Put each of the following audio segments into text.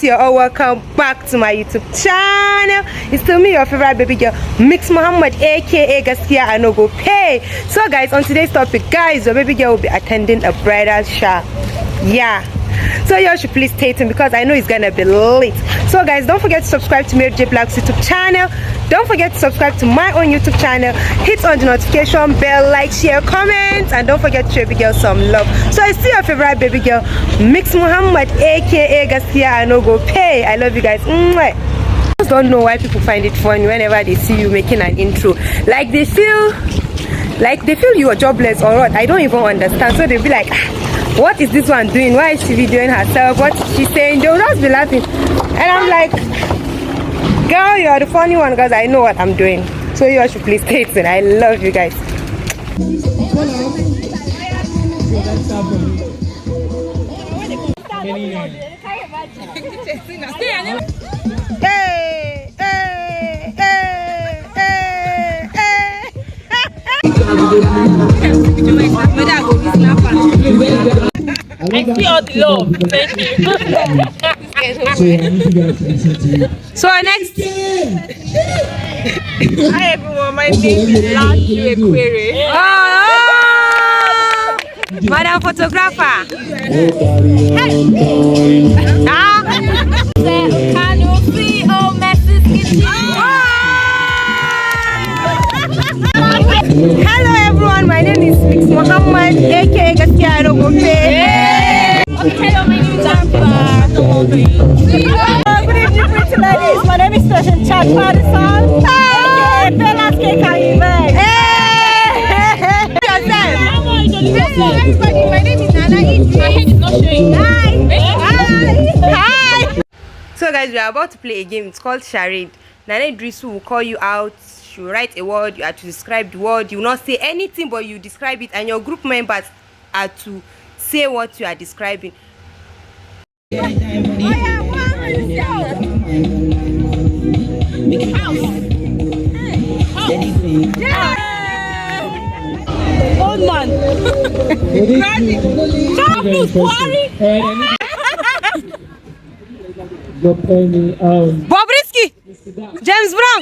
You're all welcome back to my YouTube channel. It's still me, your favorite baby girl, Mix Muhammad, aka Gaskia I no go pay. So guys, on today's topic, guys, your baby girl will be attending a bridal shower. Yeah, so you should please stay tuned because I know it's gonna be late. So guys, don't forget to subscribe to Mary J Black's YouTube channel. Don't forget to subscribe to my own YouTube channel. Hit on the notification bell, like, share, comment, and don't forget to show baby girl some love. So I see your favorite baby girl, Mix Muhammad, aka Gaskia I no go pay. I love you guys. I just don't know why people find it funny whenever they see you making an intro. Like they feel you are jobless or what. I don't even understand. So they'll be like, what is this one doing? Why is she videoing herself? What is she saying? They'll just be laughing. And I'm like, girl, you are the funny one because I know what I'm doing. So you all should please stay tuned. I love you guys. I see all the love. Thank you. So next. Hi everyone, my name is Laju Equere. Oh, Madam Photographer. Can you see all Mrs. Hello everyone, my name is Mix Muhammad, aka Gaskia I no go pay. Hello, my name is Amber. Good evening, pretty ladies. My name is Session Chat Madison. Aka Bella's Cake and Event. Everybody, my name is Nana. My head is not showing. Hi. So guys, we are about to play a game. It's called Charade. Nana Idrisu will call you out. She will write a word. You have to describe the word. You will not say anything, but you describe it, and your group members are to say what you are describing. Old man. Bobrisky. James Brown.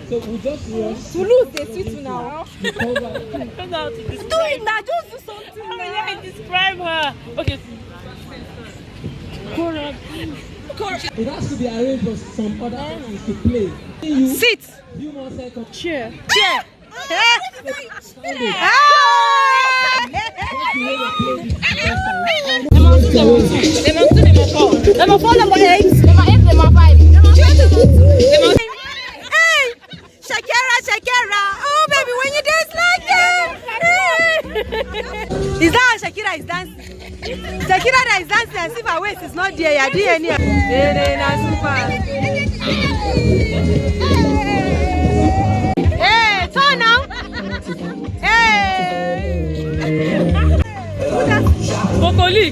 So we just rush. To lose the sweet now. I don't know how to describe. Do it now, just do something. How will I describe her? Okay. It has to be arranged for some other things to play. You Sit. few more seconds. Chair. Chair. Number 4, number 8. Number 8, number 5. Shakira. Oh baby, when you dance like that. Is that how Shakira is dancing? Shakira that is dancing as if her waist is not there. You're doing any. Hey, turn now. Hey. Bokoli.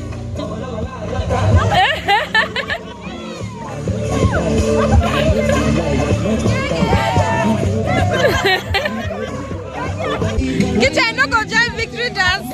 Kitchen no go join victory dance.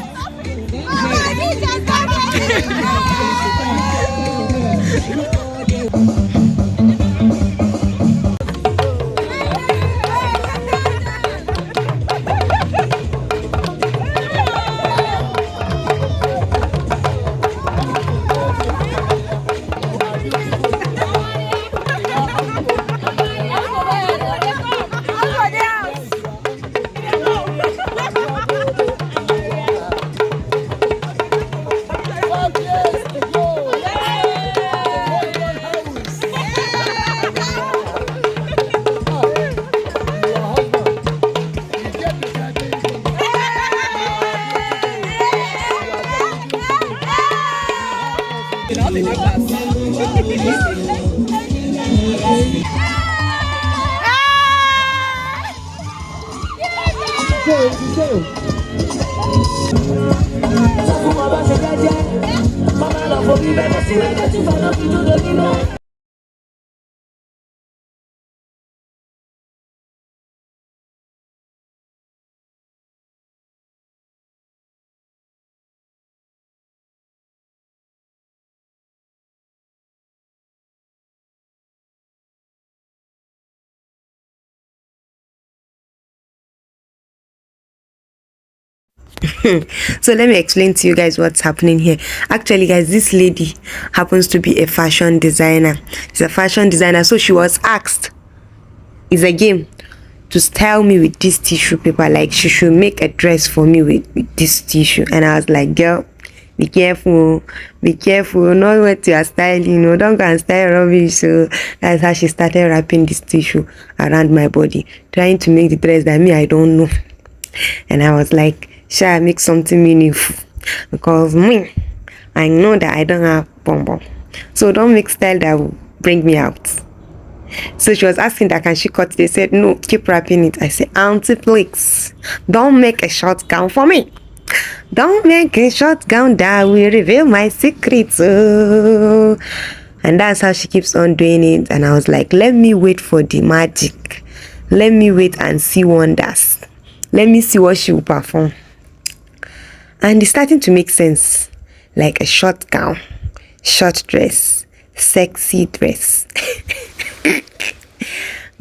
So let me explain to you guys what's happening here. Actually, guys, this lady happens to be a fashion designer. She's a fashion designer, so she was asked, it's a game, to style me with this tissue paper. Like, she should make a dress for me with this tissue. And I was like, girl, be careful, not what you are styling, don't go and style rubbish. So that's how she started wrapping this tissue around my body, trying to make the dress that me, I don't know. And I was like, shall I make something meaningful? Because me, I know that I don't have bum. So don't make style that will bring me out. So she was asking that, can she cut it? They said, no, keep wrapping it. I said, auntie, please, don't make a short gown for me. Don't make a short gown that will reveal my secrets. Oh. And that's how she keeps on doing it. And I was like, let me wait for the magic. Let me wait and see wonders. Let me see what she will perform. And it's starting to make sense. Like a short gown, short dress, sexy dress.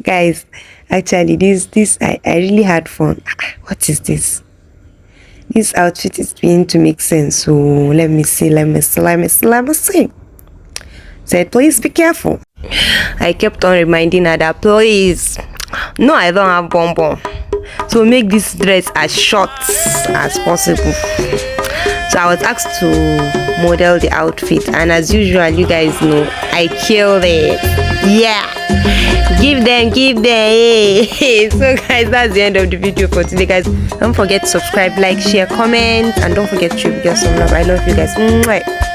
Guys, actually, this I really had fun. What is this? This outfit is beginning to make sense. So let me see. Said, please be careful. I kept on reminding her that, please, no, I don't have bum. So make this dress as short as possible. So I was asked to model the outfit, and as usual, you guys know, I killed it. Yeah, give them. Hey. So guys, that's the end of the video for today, guys. Don't forget to subscribe, like, share, comment, and don't forget to give us some love. I love you guys. Mwah.